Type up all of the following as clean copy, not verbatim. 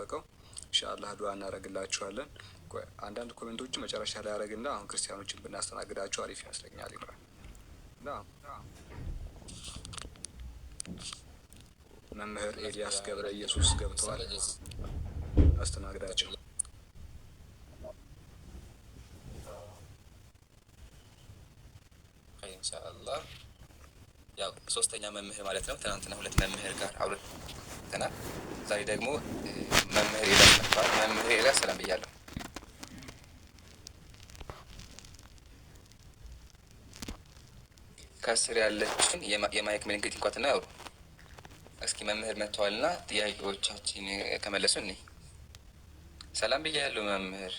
የሚጠበቀው። ኢንሻአላህ ዱዓ እናደርግላችኋለን። አንዳንድ ኮሜንቶች መጨረሻ ላይ ያደረግና አሁን ክርስቲያኖችን ብናስተናግዳቸው አሪፍ ይመስለኛል። ይምራል መምህር ኤልያስ ገብረ ኢየሱስ ገብተዋል። አስተናግዳቸው። ኢንሻአላህ ያው ሶስተኛ መምህር ማለት ነው። ትናንትና ሁለት መምህር ጋር አውርተናል። ዛሬ ደግሞ መምህር ኤልያስ መጥቷል። መምህር ኤልያስ ሰላም ብያለሁ። ከስር ያለችን የማይክ ምልክት እንኳን ያው እስኪ መምህር መጥተዋልና ጥያቄዎቻችን ከመለሱ እኔ ሰላም ብያለሁ መምህር።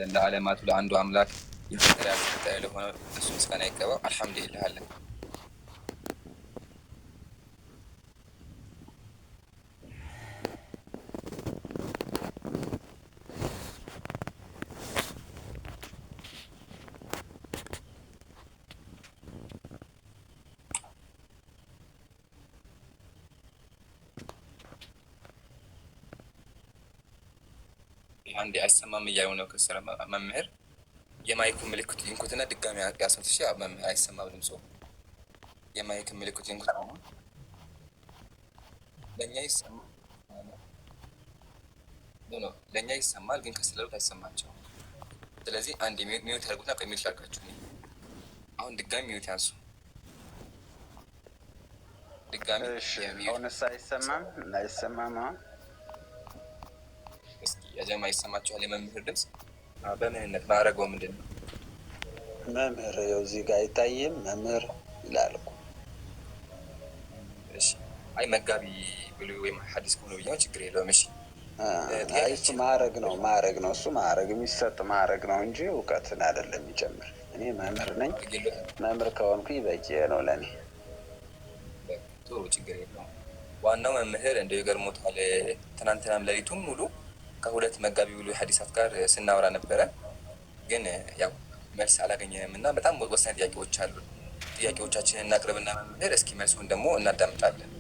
ለዓለማቱ ለአንዱ አምላክ የፈጠረ ያልተፈጠረ ለሆነ እሱ ምስጋና ይገባው። አልሐምዱሊላህ አለ። አንዴ አይሰማም እያሉ ነው ከስረ መምህር የማይክ ምልክት ይንኩትና ድጋሚ ያስመት እሺ። መምህር አይሰማም ድምፁ። የማይክ ምልክት ይንኩት ነው ለኛ ይሰማል ነው ለኛ ይሰማል፣ ግን ከስለሉት አይሰማቸው። ስለዚህ አንዴ ሚዩት ያርጉና ከሚዩት ላርጋችሁ። አሁን ድጋሚ ሚዩት ያንሱ። ድጋሚ እሺ። አሁንስ አይሰማም? አይሰማም። እስኪ ያጀማ ይሰማችኋል? የመምህር ድምጽ በምንነት ማረገው ምንድን ነው? መምህር ያው እዚህ ጋር አይታይም መምህር ይላል እኮ። እሺ። አይ መጋቢ ብሎ ወይም ሐዲስ ከሆነ ብያው ችግር የለውም። እሺ። እሱ ማዕረግ ነው። እሱ ማዕረግ የሚሰጥ ማዕረግ ነው እንጂ እውቀትን አይደለም የሚጨምር። እኔ መምህር ነኝ። መምህር ከሆንኩኝ በቂ ነው ለእኔ። ጥሩ፣ ችግር የለውም። ዋናው መምህር እንደው ይገርሞታል። ትናንትናም ሌሊቱን ሙሉ ከሁለት መጋቢ ብሎ ሐዲሳት ጋር ስናወራ ነበረ፣ ግን ያው መልስ አላገኘንም እና በጣም ወሳኝ ጥያቄዎች አሉ። ጥያቄዎቻችንን እናቅርብና መምህር እስኪ መልሱን ደግሞ እናዳምጣለን።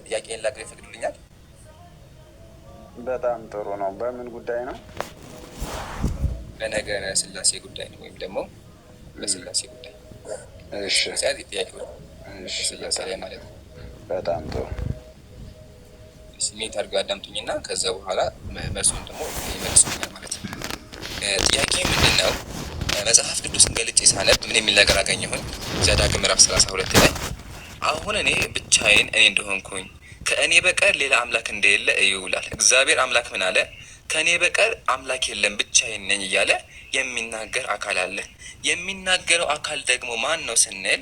ጥያቄን ላቅርብ ይፈቅዱልኛል? በጣም ጥሩ ነው። በምን ጉዳይ ነው? በነገረ ስላሴ ጉዳይ ነው፣ ወይም ደግሞ በስላሴ ጉዳይ። እሺ። ጥያቄዎች ስላሴ ላይ ማለት ነው። በጣም ጥሩ። ስሜት አድርገው ያዳምጡኝና ከዛ በኋላ መልሱን ደግሞ ይመልሱኛል ማለት ነው። ጥያቄ ምንድን ነው? መጽሐፍ ቅዱስን ገልጬ ሳነብ ምን የሚል ነገር አገኘሁኝ? ዘዳግም ምዕራፍ 32 ላይ አሁን እኔ ብቻዬን እኔ እንደሆንኩኝ ከእኔ በቀር ሌላ አምላክ እንደሌለ እዩ ይላል። እግዚአብሔር አምላክ ምን አለ? ከእኔ በቀር አምላክ የለም ብቻዬን ነኝ እያለ የሚናገር አካል አለ። የሚናገረው አካል ደግሞ ማን ነው ስንል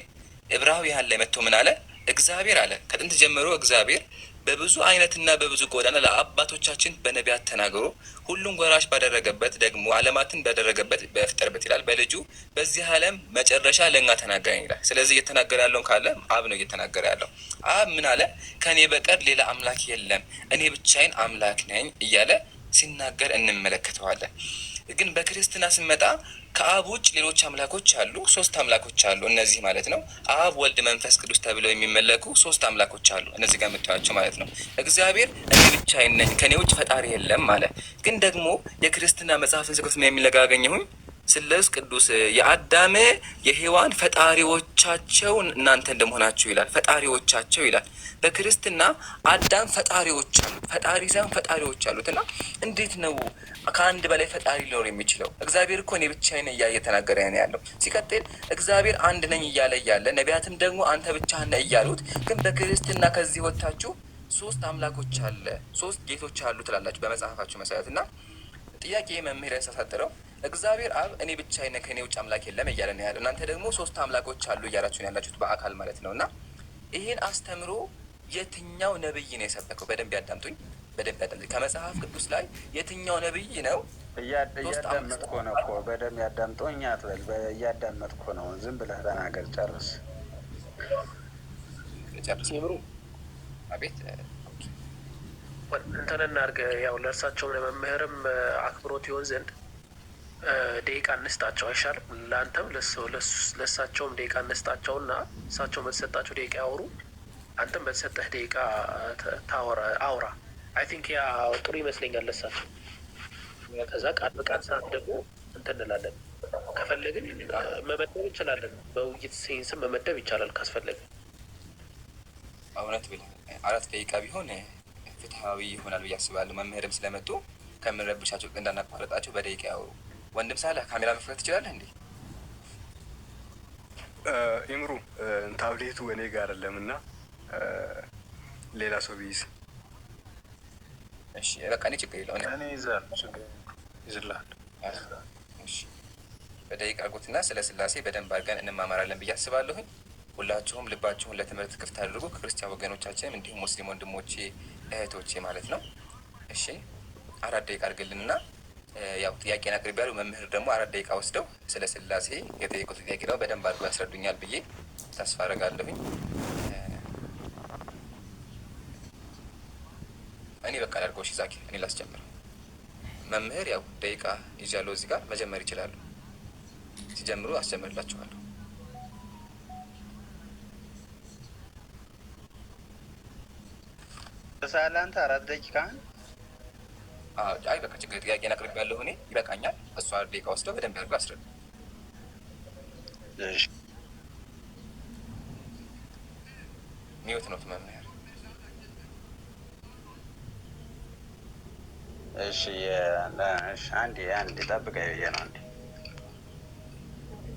ዕብራውያን ላይ መጥቶ ምን አለ? እግዚአብሔር አለ። ከጥንት ጀምሮ እግዚአብሔር በብዙ አይነትና በብዙ ጎዳና ለአባቶቻችን በነቢያት ተናግሮ ሁሉን ወራሽ ባደረገበት ደግሞ ዓለማትን ባደረገበት በፍጠርበት ይላል በልጁ በዚህ ዓለም መጨረሻ ለኛ ተናገረኝ ይላል። ስለዚህ እየተናገረ ያለውን ካለ አብ ነው እየተናገረ ያለው። አብ ምን አለ? ከኔ በቀር ሌላ አምላክ የለም፣ እኔ ብቻዬን አምላክ ነኝ እያለ ሲናገር እንመለከተዋለን። ግን በክርስትና ስንመጣ ከአብ ውጭ ሌሎች አምላኮች አሉ። ሶስት አምላኮች አሉ። እነዚህ ማለት ነው አብ፣ ወልድ፣ መንፈስ ቅዱስ ተብለው የሚመለኩ ሶስት አምላኮች አሉ። እነዚህ ጋር የምታዩቸው ማለት ነው። እግዚአብሔር እኔ ብቻዬን ነኝ ከኔ ውጭ ፈጣሪ የለም ማለት። ግን ደግሞ የክርስትና መጽሐፍን ስቅት ምን የሚል ነገር አገኘሁኝ? ስሉስ ቅዱስ የአዳም የሔዋን ፈጣሪዎቻቸው እናንተ እንደመሆናችሁ ይላል። ፈጣሪዎቻቸው ይላል። በክርስትና አዳም ፈጣሪዎች አሉት። ፈጣሪ ሳይሆን ፈጣሪዎች አሉት። እና እንዴት ነው ከአንድ በላይ ፈጣሪ ሊኖር የሚችለው? እግዚአብሔር እኮ እኔ ብቻዬን እያለ እየተናገረ ነው ያለው። ሲቀጥል እግዚአብሔር አንድ ነኝ እያለ ነቢያትም ደግሞ አንተ ብቻህን ነህ እያሉት፣ ግን በክርስትና ከዚህ ወጥታችሁ ሶስት አምላኮች አለ፣ ሶስት ጌቶች አሉ ትላላችሁ በመጽሐፋችሁ መሰረት። እና ጥያቄ መምህር ያሳሳጥረው እግዚአብሔር አብ እኔ ብቻዬን ነኝ ከኔ ውጭ አምላክ የለም እያለ ነው ያለው። እናንተ ደግሞ ሶስት አምላኮች አሉ እያላችሁ ነው ያላችሁት በአካል ማለት ነው። እና ይሄን አስተምሮ የትኛው ነብይ ነው የሰበከው? በደንብ ያዳምጡኝ፣ በደንብ ያዳምጡኝ። ከመጽሐፍ ቅዱስ ላይ የትኛው ነብይ ነው? እያዳመጥኩ ነው እኮ በደንብ ያዳምጡኝ አትበል። እያዳመጥኩ ነው። ዝም ብለህ ተናገር። ጨርስ። ይምሩ። አቤት እንትን እናድርግ። ያው ለእርሳቸው ለመምህርም አክብሮት ይሆን ዘንድ ደቂቃ እንስጣቸው አይሻልም? ለአንተም ለእሳቸውም ደቂቃ እንስጣቸውና እሳቸው በተሰጣቸው ደቂቃ ያወሩ፣ አንተም በተሰጠህ ደቂቃ አውራ። አይ ቲንክ ያ ጥሩ ይመስለኛል ለእሳቸው። ከዛ ቃል በቃል ሰዓት ደግሞ እንትን እንላለን። ከፈለግን መመደብ እንችላለን። በውይይት ሴንስም መመደብ ይቻላል ካስፈለግን። እውነት ብለህ 4 ደቂቃ ቢሆን ፍትሀዊ ይሆናል ብዬ አስባለሁ። መምህርም ስለመጡ ከምንረብሻቸው እንዳናቋረጣቸው በደቂቃ ያወሩ። ወንድም ሳለ ካሜራ መክፈት ትችላለህ እንዴ? ኢምሩ ታብሌቱ እኔ ጋር አይደለም እና ሌላ ሰው ቢይዝ። እሺ በቃ እኔ ችግር የለውም። እኔ ይዝልሃል። እሺ በደቂቃ አድርጉትና ስለ ስላሴ በደንብ አድርገን እንማማራለን ብዬ አስባለሁኝ። ሁላችሁም ልባችሁን ለትምህርት ክፍት አድርጉ። ከክርስቲያን ወገኖቻችንም እንዲሁም ሙስሊም ወንድሞቼ እህቶቼ ማለት ነው። እሺ 4 ደቂቃ አድርግልንና ያው ጥያቄን አቅርቤያለሁ። መምህር ደግሞ 4 ደቂቃ ወስደው ስለ ስላሴ የጠየቁት ጥያቄ ደግሞ በደንብ አድርጎ ያስረዱኛል ብዬ ተስፋ አደርጋለሁኝ። እኔ በቃ ላድርገው። እሺ ዛኪር እኔ ላስጀምር። መምህር ያው ደቂቃ ይዣለሁ እዚህ ጋር መጀመር ይችላሉ። ሲጀምሩ አስጀምርላችኋለሁ። በሳላንተ 4 ደቂቃ አይ በቃ ችግር ጥያቄን አቅርቤያለሁ እኔ ይበቃኛል። እሱ 4 ደቂቃ ወስደው በደንብ አድርጎ አስረዱ። ሚውት ነው መምህር። እሺ አንዴ ጠብቀኝ ብዬ ነው። አንዴ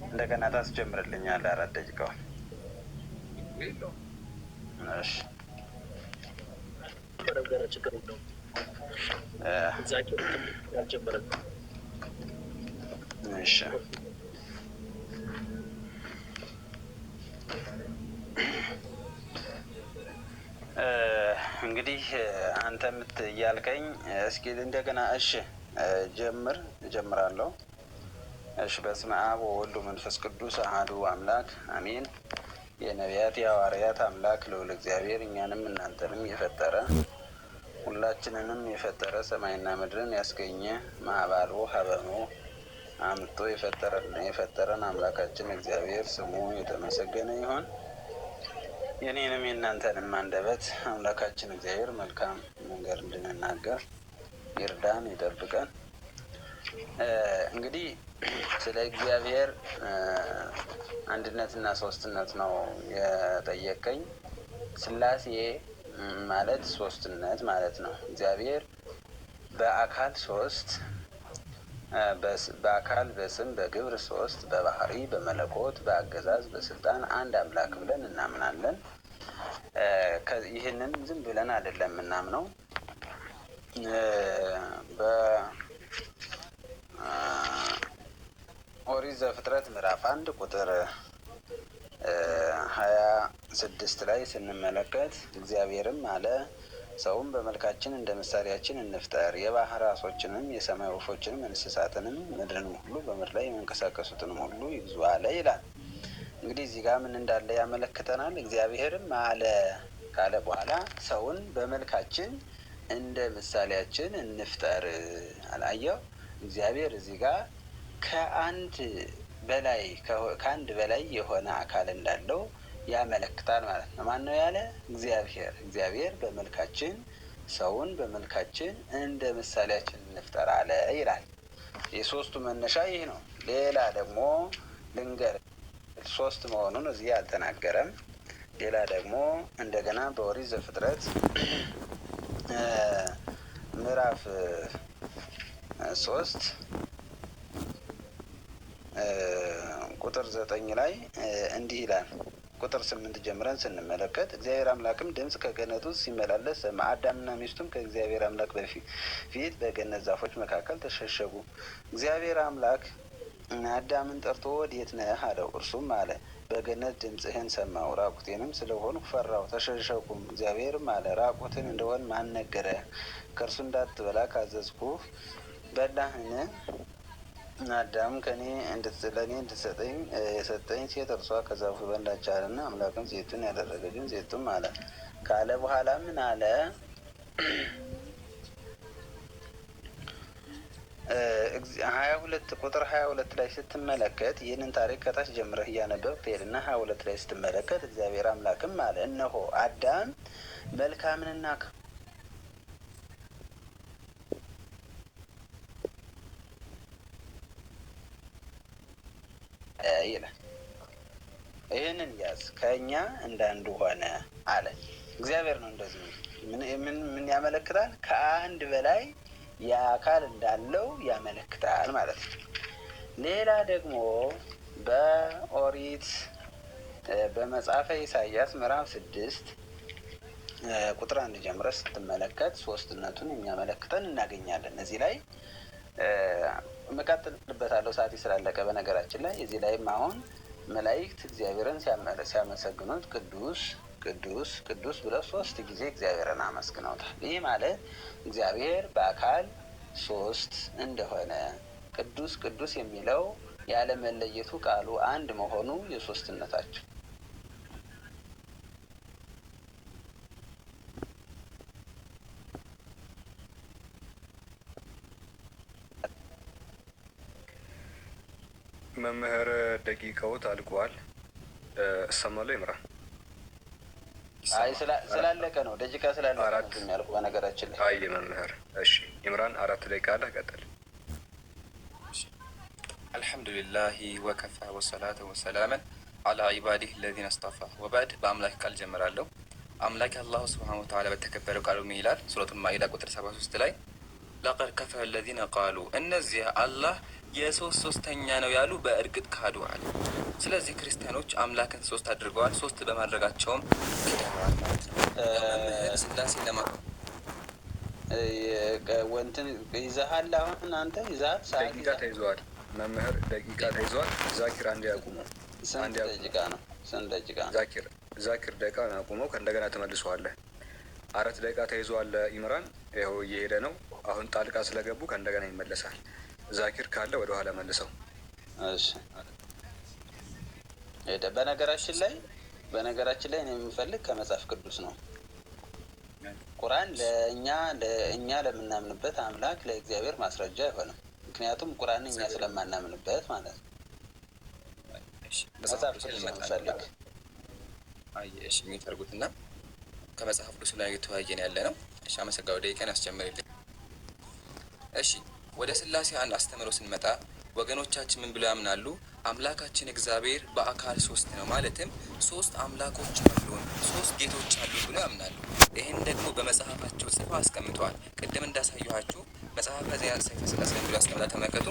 እንደገና ታስጀምርልኛለህ 4 ደቂቃውን። እሺ ችግር የለውም። ያልጀመረን እሺ እንግዲህ አንተ እያልከኝ እስኪ እንደገና እሺ እጀምራለሁ። እሺ በስመ አብ ወወልድ ወመንፈስ ቅዱስ አሐዱ አምላክ አሜን። የነቢያት የሐዋርያት አምላክ ልዑል እግዚአብሔር እኛንም እናንተንም የፈጠረ ሁላችንንም የፈጠረ ሰማይና ምድርን ያስገኘ ማዕባልዎ ሀበኖ አምጥቶ የፈጠረን አምላካችን እግዚአብሔር ስሙ የተመሰገነ ይሁን። የኔንም የእናንተንም አንደበት አምላካችን እግዚአብሔር መልካም ነገር እንድንናገር ይርዳን፣ ይጠብቀን። እንግዲህ ስለ እግዚአብሔር አንድነትና ሶስትነት ነው የጠየቀኝ። ስላሴ ማለት ሶስትነት ማለት ነው። እግዚአብሔር በአካል 3፣ በአካል በስም በግብር 3፣ በባህሪ በመለኮት በአገዛዝ በስልጣን አንድ አምላክ ብለን እናምናለን። ይህንን ዝም ብለን አይደለም የምናምነው። በኦሪት ዘፍጥረት ምዕራፍ 1 ቁጥር 26 ላይ ስንመለከት እግዚአብሔርም አለ ሰውም በመልካችን እንደ ምሳሌያችን እንፍጠር፣ የባህር ዓሦችንም የሰማይ ወፎችንም እንስሳትንም ምድርንም ሁሉ በምድር ላይ የሚንቀሳቀሱትንም ሁሉ ይግዙ አለ ይላል። እንግዲህ እዚህ ጋር ምን እንዳለ ያመለክተናል። እግዚአብሔርም አለ ካለ በኋላ ሰውን በመልካችን እንደ ምሳሌያችን እንፍጠር አላየው። እግዚአብሔር እዚህ ጋር ከአንድ በላይ የሆነ አካል እንዳለው ያመለክታል ማለት ነው። ማን ነው ያለ? እግዚአብሔር በመልካችን ሰውን በመልካችን እንደ ምሳሌያችን እንፍጠር አለ ይላል። የሶስቱ መነሻ ይህ ነው። ሌላ ደግሞ ልንገር፣ 3 መሆኑን እዚህ አልተናገረም። ሌላ ደግሞ እንደገና በኦሪት ዘፍጥረት ምዕራፍ 3 ቁጥር 9 ላይ እንዲህ ይላል። ቁጥር 8 ጀምረን ስንመለከት እግዚአብሔር አምላክም ድምፅ ከገነት ውስጥ ሲመላለስ ሰማ። አዳምና ሚስቱም ከእግዚአብሔር አምላክ በፊት በገነት ዛፎች መካከል ተሸሸጉ። እግዚአብሔር አምላክ አዳምን ጠርቶ ወዴት ነህ አለው። እርሱም አለ በገነት ድምፅህን ሰማሁ፣ ራቁቴንም ስለሆንኩ ፈራሁ፣ ተሸሸኩም። እግዚአብሔርም አለ ራቁትን እንደሆን ማን ነገረህ? ከእርሱ እንዳትበላ ካዘዝኩህ በላህን? አዳም ለእኔ እንድትሰጠኝ የሰጠኝ ሴት እርሷ ከዛፉ በላች አለና አምላክም ሴቱን ያደረገ ግን ሴቱም አለ ካለ በኋላ ምን አለ? 22 ቁጥር 22 ላይ ስትመለከት ይህንን ታሪክ ከታች ጀምረህ እያነበብክ ትሄድና 22 ላይ ስትመለከት እግዚአብሔር አምላክም አለ እነሆ አዳም መልካምንና ይላል። ይህንን ያዝ ከእኛ እንዳንዱ ሆነ አለ። እግዚአብሔር ነው እንደዚህ። ምን ያመለክታል? ከአንድ በላይ የአካል እንዳለው ያመለክታል ማለት ነው። ሌላ ደግሞ በኦሪት በመጽሐፈ ኢሳይያስ ምዕራፍ 6 ቁጥር 1 ጀምረህ ስትመለከት ሶስትነቱን የሚያመለክተን እናገኛለን። እዚህ ላይ መቀጥልበታለሁ ሰዓት ስላለቀ። በነገራችን ላይ እዚህ ላይም አሁን መላእክት እግዚአብሔርን ሲያመሰግኑት ቅዱስ ቅዱስ ቅዱስ ብለው 3 ጊዜ እግዚአብሔርን አመስግነውታል። ይህ ማለት እግዚአብሔር በአካል 3 እንደሆነ ቅዱስ ቅዱስ የሚለው ያለመለየቱ ቃሉ አንድ መሆኑ የሶስትነታቸው መምህር ደቂቃዎት አልቋል። እሰማለሁ ይምራን። አይ ስላለቀ ነው ደቂቃ ስላለቀ ነው የሚያልቁ። በነገራችን ላይ አይ መምህር እሺ ይምራን 4 ደቂቃ አለ። ቀጥል። አልሐምዱሊላሂ ወከፋ ወሰላቱ ወሰላመን አላ ኢባዲህ ለዚነ አስጠፋ ወባድ። በአምላክ ቃል ጀምራለሁ። አምላክ አላሁ ስብሓነ ወተዓላ በተከበረው ቃሉ ምን ይላል? ሱረቱል ማኢዳ ቁጥር 73 ላይ ለቀድ ከፈረ ለዚነ ቃሉ እነዚህ አላህ የ3ኛ ነው ያሉ በእርግጥ ካዱ አለ። ስለዚህ ክርስቲያኖች አምላክን 3 አድርገዋል። 3 በማድረጋቸውም ክደዋል ማለት ነው። መምህር ስላሴ ወንትን ይዘሃል። አሁን አንተ ይዘሃል። ደቂቃ ተይዘዋል። መምህር ደቂቃ ተይዘዋል። ዛኪር አንድ ያቁመው። ስንት ደቂቃ ነው? ስንት ደቂቃ ነው? ዛኪር ደቂቃ ያቁመው። ከእንደገና ተመልሰዋለህ። 4 ደቂቃ ተይዘዋል። ኢምራን ይኸው እየሄደ ነው። አሁን ጣልቃ ስለገቡ ከእንደገና ይመለሳል። ዛኪር ካለ ወደ ኋላ መልሰው። እሺ ሄደ። በነገራችን ላይ እኔ የምፈልግ ከመጽሐፍ ቅዱስ ነው። ቁርአን ለእኛ ለምናምንበት አምላክ ለእግዚአብሔር ማስረጃ አይሆንም። ምክንያቱም ቁርአን እኛ ስለማናምንበት ማለት ነው። መጽሐፍ ቅዱስ ነው የምፈልግ። እሺ የሚተርጉትና ከመጽሐፍ ቅዱስ ላይ የተወያየን ያለ ነው። እሺ አመሰግናለሁ። ደቂቃን ያስጀምርልኝ። እሺ ወደ ስላሴ አንድ አስተምሮ ስንመጣ ወገኖቻችን ምን ብለው ያምናሉ? አምላካችን እግዚአብሔር በአካል 3 ነው፣ ማለትም 3 አምላኮች አሉን፣ 3 ጌቶች አሉ ብለው ያምናሉ። ይህን ደግሞ በመጽሐፋቸው ጽፈው አስቀምጠዋል። ቅድም እንዳሳየኋችሁ መጽሐፈ ዜና ሰይፈ ስላሴ ብሎ አስቀምጣ ተመልከቱ።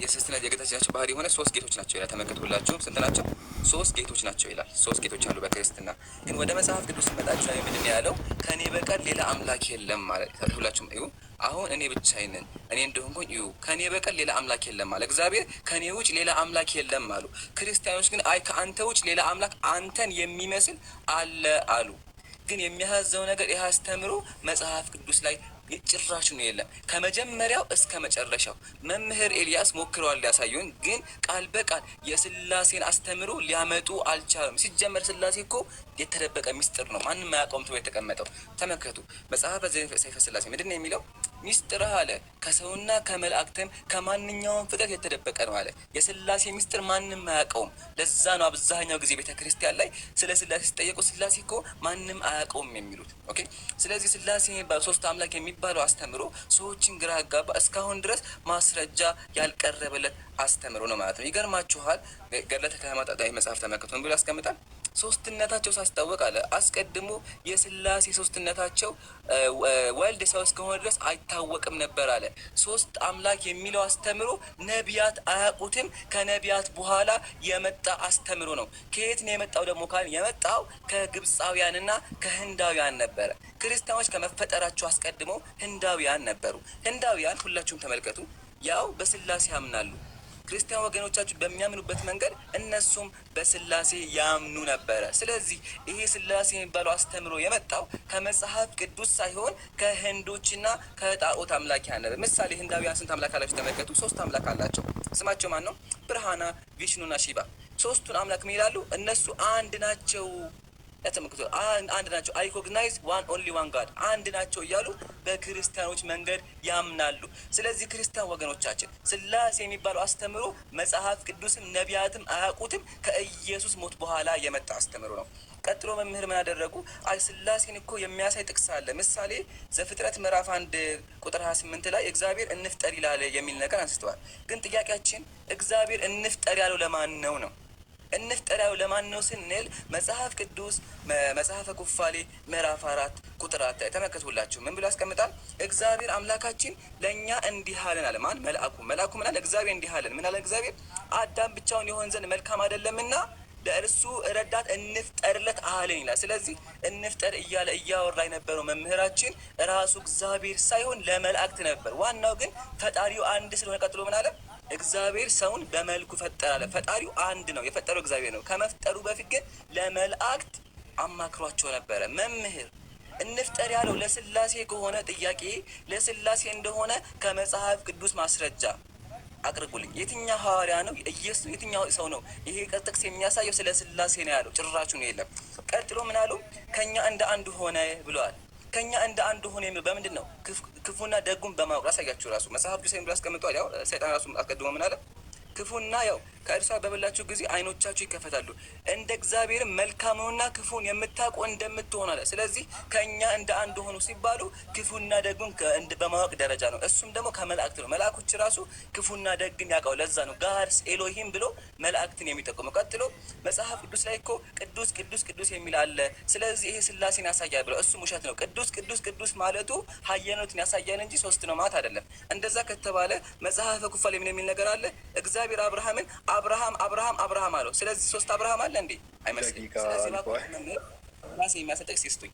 የሶስትና የጌታችን ባህሪ የሆነ 3 ጌቶች ናቸው ይላል። ተመልከቱላችሁ። ስንት ናቸው? 3 ጌቶች ናቸው ይላል። 3 ጌቶች አሉ በክርስትና። ግን ወደ መጽሐፍ ቅዱስ ስንመጣችሁ ላይ ምንድን ያለው? ከኔ በቀር ሌላ አምላክ የለም ማለት ሁላችሁም እዩ። አሁን እኔ ብቻዬን ነኝ፣ እኔ እንደሆንኩኝ እዩ። ከኔ በቀር ሌላ አምላክ የለም አለ እግዚአብሔር። ከኔ ውጭ ሌላ አምላክ የለም አሉ። ክርስቲያኖች ግን አይ ከአንተ ውጭ ሌላ አምላክ አንተን የሚመስል አለ አሉ። ግን የሚያሳዝነው ነገር ይህ አስተምሮ መጽሐፍ ቅዱስ ላይ ጭራሹ ነው የለም። ከመጀመሪያው እስከ መጨረሻው መምህር ኤልያስ ሞክረዋል ሊያሳዩን፣ ግን ቃል በቃል የስላሴን አስተምሮ ሊያመጡ አልቻሉም። ሲጀመር ስላሴ እኮ የተደበቀ ሚስጥር ነው፣ ማንም አያውቀውም ተብሎ የተቀመጠው። ተመልከቱ መጽሐፈ ሰይፈ ስላሴ ምንድን ነው የሚለው? ሚስጥርህ አለ ከሰውና ከመላእክትም ከማንኛውም ፍጥረት የተደበቀ ነው አለ። የስላሴ ሚስጥር ማንም አያውቀውም። ለዛ ነው አብዛኛው ጊዜ ቤተ ክርስቲያን ላይ ስለ ስላሴ ሲጠየቁ ስላሴ እኮ ማንም አያውቀውም የሚሉት። ኦኬ። ስለዚህ ስላሴ የሚባለው 3 አምላክ የሚባለው አስተምሮ ሰዎችን ግራ ያጋባ፣ እስካሁን ድረስ ማስረጃ ያልቀረበለት አስተምሮ ነው ማለት ነው። ይገርማችኋል። ገድለ ተክለ ሃይማኖት መጽሐፍ ተመልከቱ ብሎ ያስቀምጣል። ሶስትነታቸው ሳስታወቅ አለ አስቀድሞ የስላሴ ሶስትነታቸው ወልድ ሰው እስከሆነ ድረስ አይታወቅም ነበር አለ። 3 አምላክ የሚለው አስተምሮ ነቢያት አያውቁትም። ከነቢያት በኋላ የመጣ አስተምሮ ነው። ከየት ነው የመጣው ደግሞ ካል የመጣው ከግብፃውያንና ከህንዳውያን ነበረ። ክርስቲያኖች ከመፈጠራቸው አስቀድሞ ህንዳውያን ነበሩ። ህንዳውያን ሁላችሁም ተመልከቱ፣ ያው በስላሴ ያምናሉ። ክርስቲያን ወገኖቻችሁ በሚያምኑበት መንገድ እነሱም በስላሴ ያምኑ ነበረ። ስለዚህ ይሄ ስላሴ የሚባለው አስተምሮ የመጣው ከመጽሐፍ ቅዱስ ሳይሆን ከህንዶችና ከጣዖት አምላኪያን ነበር። ምሳሌ ህንዳውያን ስንት አምላክ አላቸው ተመልከቱ። 3 አምላክ አላቸው። ስማቸው ማን ነው? ብርሃና፣ ቪሽኑና ሺባ። 3ቱን አምላክ ምን ይላሉ? እነሱ አንድ ናቸው። ያተመክቶ አንድ ናቸው። አይ ኮግናይዝ ዋን ኦንሊ ዋን ጋድ አንድ ናቸው እያሉ በክርስቲያኖች መንገድ ያምናሉ። ስለዚህ ክርስቲያን ወገኖቻችን ስላሴ የሚባለው አስተምሮ መጽሐፍ ቅዱስም ነቢያትም አያውቁትም። ከኢየሱስ ሞት በኋላ የመጣ አስተምሮ ነው። ቀጥሎ መምህር ምን አደረጉ? ስላሴን እኮ የሚያሳይ ጥቅስ አለ። ምሳሌ ዘፍጥረት ምዕራፍ 1 ቁጥር 28 ላይ እግዚአብሔር እንፍጠር ይላል የሚል ነገር አንስተዋል። ግን ጥያቄያችን እግዚአብሔር እንፍጠር ያለው ለማን ነው ነው? እንፍጠር ያለው ለማን ነው ስንል መጽሐፍ ቅዱስ መጽሐፈ ኩፋሌ ምዕራፍ 4 ቁጥር 4 ተመልከቱላችሁ። ምን ብሎ ያስቀምጣል? እግዚአብሔር አምላካችን ለእኛ እንዲህ አለን አለ። ማን? መልአኩ ምን አለ? እግዚአብሔር እንዲህ አለን። ምን አለ እግዚአብሔር? አዳም ብቻውን የሆን ዘንድ መልካም አይደለምና ለእርሱ ረዳት እንፍጠርለት አለን ይላል። ስለዚህ እንፍጠር እያለ እያወራ የነበረው መምህራችን ራሱ እግዚአብሔር ሳይሆን ለመላእክት ነበር። ዋናው ግን ፈጣሪው አንድ ስለሆነ ቀጥሎ ምን አለ? እግዚአብሔር ሰውን በመልኩ ፈጠረ አለ። ፈጣሪው አንድ ነው፣ የፈጠረው እግዚአብሔር ነው። ከመፍጠሩ በፊት ግን ለመላእክት አማክሯቸው ነበረ። መምህር እንፍጠር ያለው ለስላሴ ከሆነ ጥያቄ ለስላሴ እንደሆነ ከመጽሐፍ ቅዱስ ማስረጃ አቅርቡልኝ። የትኛው ሐዋርያ ነው? ኢየሱስ የትኛው ሰው ነው ይሄ ጥቅስ የሚያሳየው ስለ ስላሴ ነው ያለው? ጭራሹን የለም። ቀጥሎ ምን አሉ? ከኛ እንደ አንድ ሆነ ብለዋል። ከኛ እንደ አንድ ሆነ የሚለው በምንድን ነው? ክፉና ደጉን በማወቅ ላሳያችሁ። ራሱ መጽሐፍ ቅዱስ ብሎ አስቀምጧል። ያው ሰይጣን ራሱ አስቀድሞ ምን አለ? ክፉና ያው ከእርሷ በበላችሁ ጊዜ አይኖቻችሁ ይከፈታሉ፣ እንደ እግዚአብሔር መልካሙንና ክፉን የምታውቁ እንደምትሆኑ አለ። ስለዚህ ከእኛ እንደ አንድ ሆኑ ሲባሉ ክፉና ደጉን በማወቅ ደረጃ ነው። እሱም ደግሞ ከመላእክት ነው። መላእኮች ራሱ ክፉና ደግን ያውቃው። ለዛ ነው ጋድስ ኤሎሂም ብሎ መላእክትን የሚጠቁመው። ቀጥሎ መጽሐፍ ቅዱስ ላይ እኮ ቅዱስ ቅዱስ ቅዱስ የሚል አለ። ስለዚህ ይሄ ስላሴን ያሳያል ብለው እሱም ውሸት ነው። ቅዱስ ቅዱስ ቅዱስ ማለቱ ሀያኖትን ያሳያል እንጂ ሶስት ነው ማለት አይደለም። እንደዛ ከተባለ መጽሐፈ ኩፋሌ ምን የሚል ነገር አለ? እግዚአብሔር አብርሃምን አብርሃም አለው። ስለዚህ ሶስት አብርሃም አለ እንዴ? አይመስልም። ስለዚህ ራሴ የሚያሰጠቅ ሲስቱኝ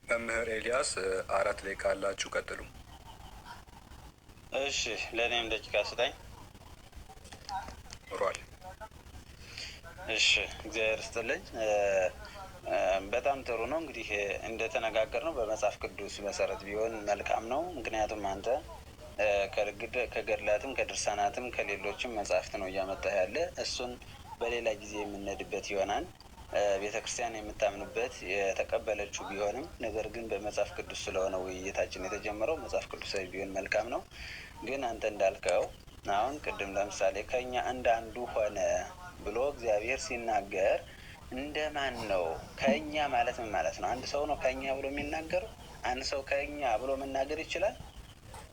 መምህር ኤልያስ 4 ላይ ካላችሁ ቀጥሉ። እሺ፣ ለእኔም ደቂቃ ስጠኝ። ኖሯል። እሺ፣ እግዚአብሔር ይስጥልኝ። በጣም ጥሩ ነው። እንግዲህ እንደተነጋገር ነው በመጽሐፍ ቅዱስ መሰረት ቢሆን መልካም ነው። ምክንያቱም አንተ ከገድላትም ከድርሳናትም ከሌሎችም መጽሐፍት ነው እያመጣ ያለ። እሱን በሌላ ጊዜ የምንሄድበት ይሆናል። ቤተ ክርስቲያን የምታምንበት የተቀበለችው ቢሆንም ነገር ግን በመጽሐፍ ቅዱስ ስለሆነ ውይይታችን የተጀመረው መጽሐፍ ቅዱሳዊ ቢሆን መልካም ነው። ግን አንተ እንዳልከው አሁን ቅድም ለምሳሌ ከኛ እንደ አንዱ ሆነ ብሎ እግዚአብሔር ሲናገር እንደማን ነው? ከኛ ማለት ምን ማለት ነው? አንድ ሰው ነው ከኛ ብሎ የሚናገረው? አንድ ሰው ከኛ ብሎ መናገር ይችላል?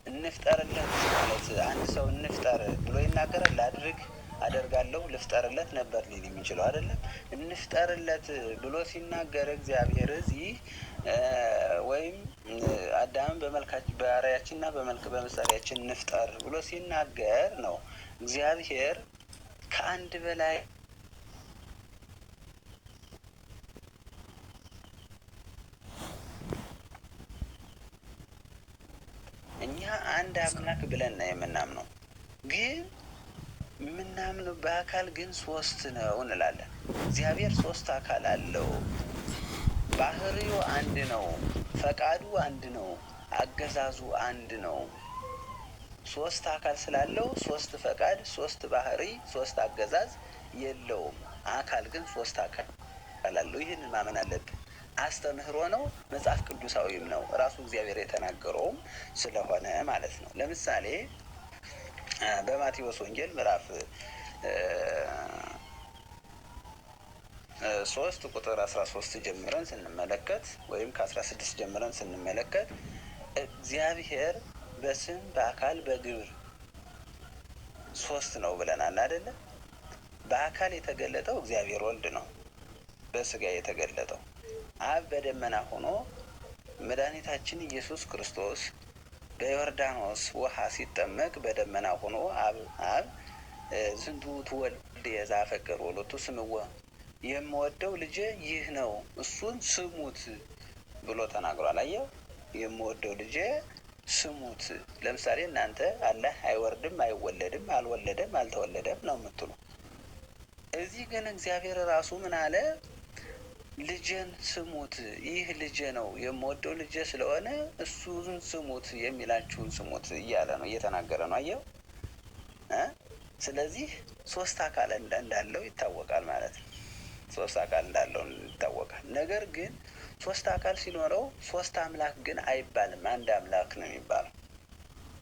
እንፍጠርለት ማለት አንድ ሰው እንፍጠር ብሎ ይናገራል? ላድርግ፣ አደርጋለሁ፣ ልፍጠርለት ነበር ሊል የሚችለው አይደለም። እንፍጠርለት ብሎ ሲናገር እግዚአብሔር እዚህ ወይም አዳምን በመልካችን በአርአያችንና በመልክ በምሳሌያችን እንፍጠር ብሎ ሲናገር ነው እግዚአብሔር ከአንድ በላይ እኛ አንድ አምላክ ብለን ነው የምናምነው። ግን የምናምነው በአካል ግን ሶስት ነው እንላለን። እግዚአብሔር ሶስት አካል አለው። ባህሪው አንድ ነው። ፈቃዱ አንድ ነው። አገዛዙ አንድ ነው። ሶስት አካል ስላለው ሶስት ፈቃድ፣ ሶስት ባህሪ፣ ሶስት አገዛዝ የለውም። አካል ግን ሶስት አካል አለው። ይህንን ማመን አለብን። አስተምህሮ ነው፣ መጽሐፍ ቅዱሳዊም ነው። ራሱ እግዚአብሔር የተናገረውም ስለሆነ ማለት ነው። ለምሳሌ በማቴዎስ ወንጌል ምዕራፍ 3 ቁጥር 13 ጀምረን ስንመለከት ወይም ከ16 ጀምረን ስንመለከት እግዚአብሔር በስም በአካል በግብር ሶስት ነው ብለናል አይደለም? በአካል የተገለጠው እግዚአብሔር ወልድ ነው። በስጋ የተገለጠው አብ በደመና ሆኖ መድኃኒታችን ኢየሱስ ክርስቶስ በዮርዳኖስ ውሃ ሲጠመቅ በደመና ሆኖ አብ ዝንቱ ትወልድ የዛፈቅር ወሎቱ ስምወ የምወደው ልጄ ይህ ነው እሱን ስሙት ብሎ ተናግሯል። አየው፣ የምወደው ልጄ ስሙት። ለምሳሌ እናንተ አላህ አይወርድም፣ አይወለድም፣ አልወለደም፣ አልተወለደም ነው የምትሉ። እዚህ ግን እግዚአብሔር ራሱ ምን አለ? ልጄን ስሙት፣ ይህ ልጄ ነው የምወደው ልጄ ስለሆነ እሱን ስሙት፣ የሚላችሁን ስሙት እያለ ነው፣ እየተናገረ ነው። አየው። ስለዚህ ሶስት አካል እንዳለው ይታወቃል ማለት ነው። ሶስት አካል እንዳለው ይታወቃል። ነገር ግን ሶስት አካል ሲኖረው ሶስት አምላክ ግን አይባልም፣ አንድ አምላክ ነው የሚባለው።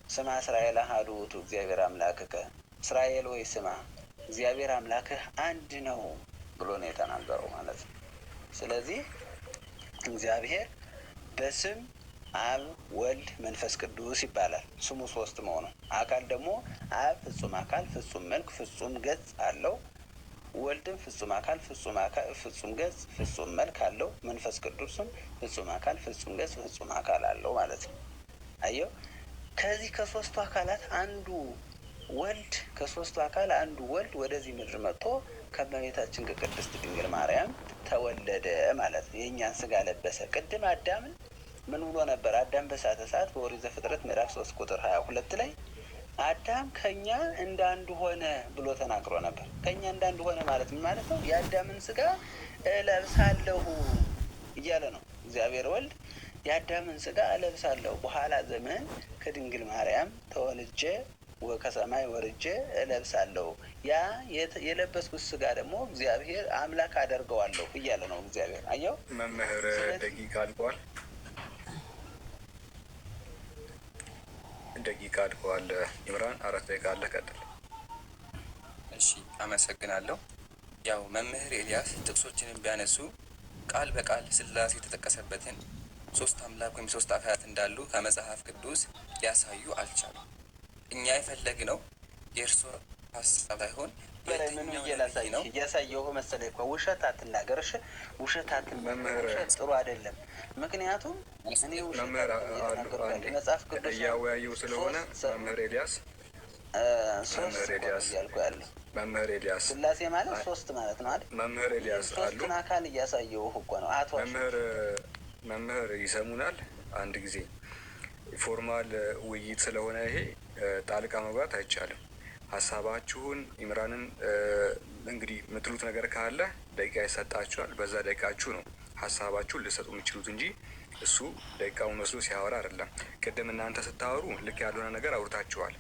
ስማ እስራኤል አሐዱ ውእቱ እግዚአብሔር አምላክከ፣ እስራኤል ወይ ስማ እግዚአብሔር አምላክህ አንድ ነው ብሎ ነው የተናገረው ማለት ነው። ስለዚህ እግዚአብሔር በስም አብ ወልድ መንፈስ ቅዱስ ይባላል። ስሙ ሶስት መሆኑ አካል ደግሞ አብ ፍጹም አካል ፍጹም መልክ ፍጹም ገጽ አለው። ወልድም ፍጹም አካል ፍጹም ገጽ ፍጹም መልክ አለው። መንፈስ ቅዱስም ፍጹም አካል ፍጹም ገጽ ፍጹም አካል አለው ማለት ነው። አየው፣ ከዚህ ከሶስቱ አካላት አንዱ ወልድ ከሶስቱ አካል አንዱ ወልድ ወደዚህ ምድር መጥቶ ከእመቤታችን ከቅድስት ድንግል ማርያም ተወለደ ማለት ነው። የእኛን ስጋ ለበሰ። ቅድም አዳምን ምን ብሎ ነበር? አዳም በሳተ ሰዓት በኦሪት ዘፍጥረት ምዕራፍ 3 ቁጥር 22 ላይ አዳም ከኛ እንዳንዱ ሆነ ብሎ ተናግሮ ነበር። ከኛ እንዳንዱ ሆነ ማለት ምን ማለት ነው? የአዳምን ስጋ እለብሳለሁ እያለ ነው። እግዚአብሔር ወልድ የአዳምን ስጋ እለብሳለሁ፣ በኋላ ዘመን ከድንግል ማርያም ተወልጄ ከሰማይ ወርጄ እለብሳለሁ፣ ያ የለበስኩት ስጋ ደግሞ እግዚአብሔር አምላክ አደርገዋለሁ እያለ ነው እግዚአብሔር። አየው መምህር ደቂቃ አልቋል። ኢምራን 4 ደቂቃ አለ፣ ቀጥል። እሺ አመሰግናለሁ። ያው መምህር ኤልያስ ጥቅሶችንም ቢያነሱ ቃል በቃል ስላሴ የተጠቀሰበትን ሶስት አምላክ ወይም ሶስት አካላት እንዳሉ ከመጽሐፍ ቅዱስ ሊያሳዩ አልቻሉም። እኛ የፈለግነው የእርሶ ሀሳብ ሳይሆን ምኑ እያሳየው መሰለኝ እኮ ውሸት አትናገር። እሺ ውሸት አትናገር፣ ውሸት ጥሩ አይደለም። ምክንያቱም እኔ ውሸት መጽሐፍ ቅዱስ እያወያየው ስለሆነ መምህር ኤልያስ መምህር ኤልያስ ስላሴ ማለት ሶስት ማለት ነው አይደል? መምህር ኤልያስ አሉ። ሶስቱን አካል እያሳየው እኮ ነው። አቶ መምህር ይሰሙናል? አንድ ጊዜ ፎርማል ውይይት ስለሆነ ይሄ ጣልቃ መግባት አይቻልም። ሀሳባችሁን ኢምራንን እንግዲህ የምትሉት ነገር ካለ ደቂቃ ይሰጣችኋል። በዛ ደቂቃችሁ ነው ሀሳባችሁን ልሰጡ የሚችሉት እንጂ እሱ ደቂቃውን ወስዶ ሲያወራ አይደለም። ቅድም እናንተ ስታወሩ ልክ ያልሆነ ነገር አውርታችኋል።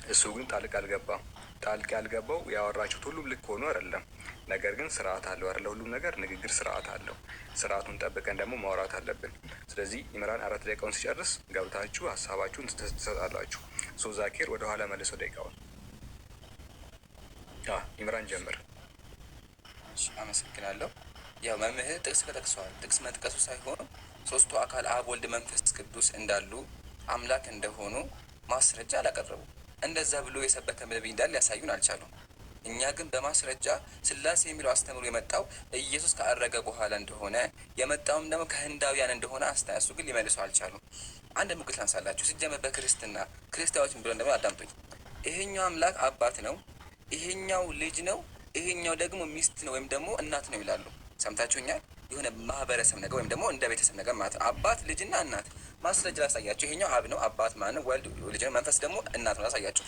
እሱ ግን ጣልቃ አልገባም። ጣልቃ ያልገባው ያወራችሁት ሁሉም ልክ ሆኖ አይደለም። ነገር ግን ስርዓት አለው አይደለ? ሁሉም ነገር ንግግር ስርዓት አለው። ስርዓቱን ጠብቀን ደግሞ ማውራት አለብን። ስለዚህ ኢምራን 4 ደቂቃውን ሲጨርስ ገብታችሁ ሀሳባችሁን ትሰጣላችሁ። ዛኪር ወደ ኋላ መልሰው ደቂቃውን። ኢምራን ጀምር። አመሰግናለሁ። ያው መምህር ጥቅስ ተጠቅሰዋል። ጥቅስ መጥቀሱ ሳይሆን ሶስቱ አካል አብ ወልድ መንፈስ ቅዱስ እንዳሉ አምላክ እንደሆኑ ማስረጃ አላቀረቡ። እንደዛ ብሎ የሰበከ ነብይ እንዳለ ሊያሳዩን አልቻሉም። እኛ ግን በማስረጃ ስላሴ የሚለው አስተምሮ የመጣው ኢየሱስ ካረገ በኋላ እንደሆነ የመጣውም ደግሞ ከህንዳውያን እንደሆነ አስተያሱ ግን ሊመልሱ አልቻሉም። አንድ ሙግት ላንሳላችሁ። ሲጀመር በክርስትና ክርስቲያኖች ብሎ እንደሆነ አዳምጡኝ። ይሄኛው አምላክ አባት ነው፣ ይሄኛው ልጅ ነው፣ ይሄኛው ደግሞ ሚስት ነው ወይም ደግሞ እናት ነው ይላሉ። ሰምታችሁኛል? የሆነ ማህበረሰብ ነገር ወይም ደግሞ እንደ ቤተሰብ ነገር ማለት ነው። አባት ልጅና እናት። ማስረጃ ላሳያችሁ። ይሄኛው አብ ነው፣ አባት ማን፣ ወልድ ልጅ ነው፣ መንፈስ ደግሞ እናት ነው። ላሳያችሁ።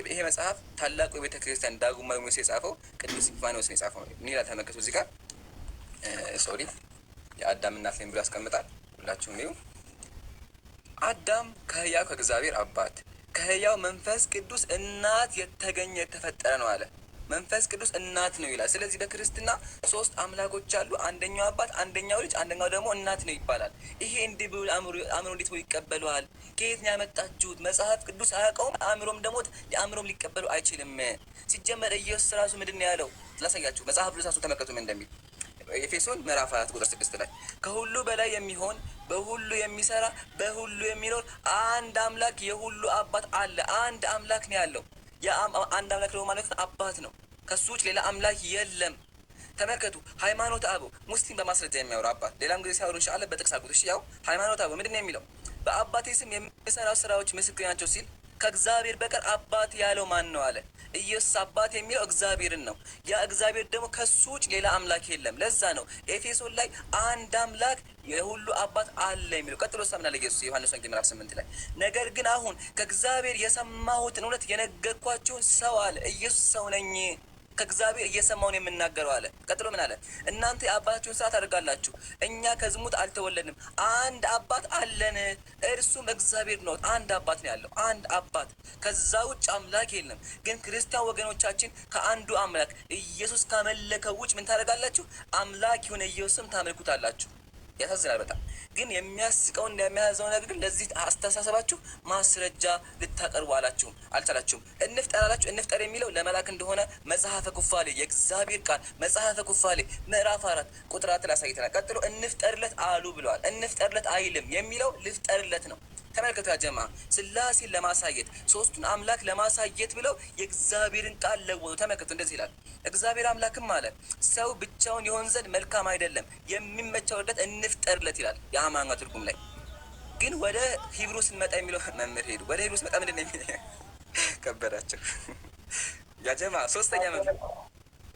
ይሄ መጽሐፍ ታላቁ የቤተ ክርስቲያን ዳግማዊ ሙሴ የጻፈው ቅዱስ ኢፋኖስ ነው የጻፈው። ምን ይላል ተመልከቱ። እዚህ ጋር ሶሪ የአዳም እናት ነኝ ብሎ ያስቀምጣል። ሁላችሁም ይሁ አዳም ከህያው ከእግዚአብሔር አባት ከህያው መንፈስ ቅዱስ እናት የተገኘ የተፈጠረ ነው አለ። መንፈስ ቅዱስ እናት ነው ይላል። ስለዚህ በክርስትና ሶስት አምላኮች አሉ። አንደኛው አባት፣ አንደኛው ልጅ፣ አንደኛው ደግሞ እናት ነው ይባላል። ይሄ እንዲህ ብሎ አእምሮ እንዴት ብሎ ይቀበለዋል? ከየት ነው ያመጣችሁት? መጽሐፍ ቅዱስ አያውቀውም። አእምሮም ሊቀበሉ አይችልም። ሲጀመር ኢየሱስ ራሱ ምንድን ነው ያለው? ላሳያችሁ። መጽሐፍ ቅዱስ ራሱ ተመልከቱ ምን እንደሚል ኤፌሶን ምዕራፍ 4 ቁጥር 6 ላይ ከሁሉ በላይ የሚሆን በሁሉ የሚሰራ በሁሉ የሚኖር አንድ አምላክ የሁሉ አባት አለ። አንድ አምላክ ነው ያለው። አንድ አምላክ ደግሞ ማለት አባት ነው። ከሱ ውጭ ሌላ አምላክ የለም። ተመልከቱ። ሃይማኖት አበው ሙስሊም በማስረጃ የሚያወራ አባት ሌላም ጊዜ ሲያወሩ እንሻአለ በጥቅስ አጉት። እሺ ያው ሃይማኖት አበው ምንድን ነው የሚለው? በአባቴ ስም የሚሰራው ስራዎች ምስክር ናቸው ሲል ከእግዚአብሔር በቀር አባት ያለው ማን ነው አለ። ኢየሱስ አባት የሚለው እግዚአብሔርን ነው። ያ እግዚአብሔር ደግሞ ከሱ ውጭ ሌላ አምላክ የለም። ለዛ ነው ኤፌሶን ላይ አንድ አምላክ የሁሉ አባት አለ የሚለው። ቀጥሎ ሰምናለ ኢየሱስ ዮሐንስ ወንጌል ምዕራፍ 8 ላይ ነገር ግን አሁን ከእግዚአብሔር የሰማሁትን እውነት የነገርኳችሁን ሰው አለ። ኢየሱስ ሰው ነኝ። ከእግዚአብሔር እየሰማው ነው የምናገረው አለ። ቀጥሎ ምን አለ? እናንተ የአባታችሁን ስራ ታደርጋላችሁ፣ እኛ ከዝሙት አልተወለድንም፣ አንድ አባት አለን፣ እርሱም እግዚአብሔር ነው። አንድ አባት ነው ያለው፣ አንድ አባት፣ ከዛ ውጭ አምላክ የለም። ግን ክርስቲያን ወገኖቻችን ከአንዱ አምላክ ኢየሱስ ካመለከው ውጭ ምን ታደርጋላችሁ? አምላክ የሆነ ኢየሱስም ታመልኩታላችሁ። ያሳዝናል በጣም። ግን የሚያስቀውን እንደሚያዘው ነገር ግን ለዚህ አስተሳሰባችሁ ማስረጃ ልታቀርቡ አልቻላችሁም። እንፍጠር አላችሁ። እንፍጠር የሚለው ለመላክ እንደሆነ መጽሐፈ ኩፋሌ የእግዚአብሔር ቃል መጽሐፈ ኩፋሌ ምዕራፍ 4 ቁጥር 4 ላይ አሳይተናል። ቀጥሎ እንፍጠርለት አሉ ብለዋል። እንፍጠርለት አይልም የሚለው ልፍጠርለት ነው። ተመልከቱ ያጀማ ስላሴን ለማሳየት ሶስቱን አምላክ ለማሳየት ብለው የእግዚአብሔርን ቃል ለወጡ። ተመልከቱ እንደዚህ ይላል፣ እግዚአብሔር አምላክም አለ ሰው ብቻውን የሆን ዘንድ መልካም አይደለም፣ የሚመቸው ረዳት እንፍጠርለት ይላል የአማርኛ ትርጉም ላይ። ግን ወደ ሂብሩ ስንመጣ የሚለው መምህር ሄዱ። ወደ ሂብሩ ስንመጣ ምንድን ነው የሚለው? ከበዳቸው ያጀማ። ሶስተኛ መምህር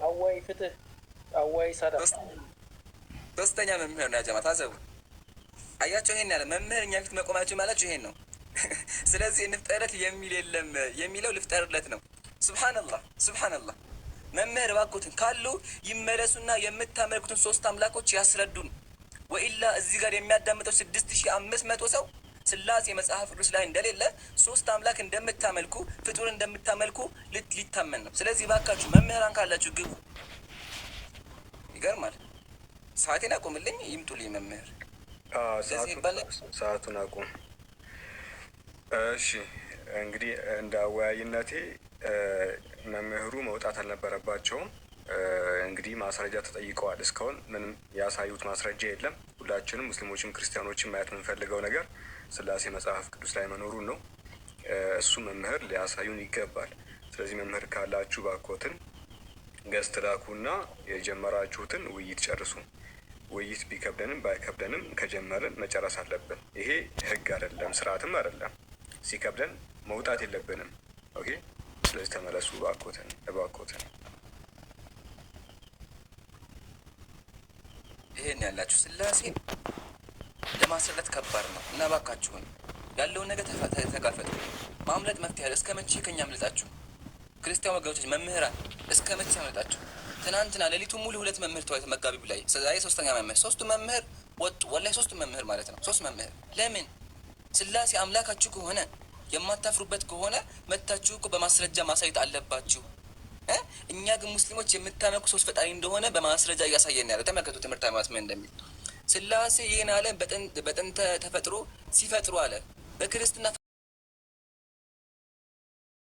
አዋይ ፍትህ አዋይ ሳዳ ሶስተኛ መምህር ነው ያጀማ። ታዘቡ አያቸው። ይሄን ያለ መምህር እኛ ፊት መቆማቸው ማላችሁ ይሄን ነው። ስለዚህ እንፍጠርለት የሚል የለም፣ የሚለው ልፍጠርለት ነው። ሱብሃንአላህ ሱብሃንአላህ። መምህር እባክዎትን ካሉ ይመለሱና የምታመልኩትን ሶስት አምላኮች ያስረዱን። ወኢላ እዚህ ጋር የሚያዳምጠው 6500 ሰው ስላሴ መጽሐፍ ቅዱስ ላይ እንደሌለ ሶስት አምላክ እንደምታመልኩ ፍጡር እንደምታመልኩ ሊታመን ነው። ስለዚህ እባካችሁ መምህራን ካላችሁ ግቡ። ይገርማል። ሰዓቴን አቁምልኝ፣ ይምጡልኝ መምህር። ሰዓቱን አቁም። እሺ እንግዲህ እንደ አወያይነቴ መምህሩ መውጣት አልነበረባቸውም። እንግዲህ ማስረጃ ተጠይቀዋል። እስካሁን ምንም ያሳዩት ማስረጃ የለም። ሁላችንም ሙስሊሞችም ክርስቲያኖችም ማየት የምንፈልገው ነገር ስላሴ መጽሐፍ ቅዱስ ላይ መኖሩን ነው። እሱ መምህር ሊያሳዩን ይገባል። ስለዚህ መምህር ካላችሁ ባኮትን ገዝት ላኩና የጀመራችሁትን ውይይት ጨርሱ። ውይይት ቢከብደንም ባይከብደንም ከጀመርን መጨረስ አለብን። ይሄ ህግ አይደለም፣ ስርዓትም አይደለም። ሲከብደን መውጣት የለብንም። ኦኬ። ስለዚህ ተመለሱ እባክዎትን። ይሄን ያላችሁ ስላሴ ለማስረዳት ከባድ ነው እና እባካችሁን ያለውን ነገር ተጋፈጡ። ማምለጥ መፍትሄ ያለ። እስከ መቼ ከኛ አምልጣችሁ? ክርስቲያን ወገኖች መምህራን እስከ መቼ አምልጣችሁ? ትናንትና ሌሊቱ ሙሉ 2 መምህር ተዋይተ መጋቢው ላይ ዛሬ 3ኛ መምህር፣ 3 መምህር ወጡ። ወላሂ 3 መምህር ማለት ነው። 3 መምህር ለምን? ስላሴ አምላካችሁ ከሆነ የማታፍሩበት ከሆነ መታችሁ እኮ በማስረጃ ማሳየት አለባችሁ። እኛ ግን ሙስሊሞች የምታመልኩ ሶስት ፈጣሪ እንደሆነ በማስረጃ እያሳየን ያለው። ተመልከቱ ትምህርት ሃይማኖት ምን እንደሚል። ስላሴ ይህን ዓለም በጥንተ ተፈጥሮ ሲፈጥሩ አለ በክርስትና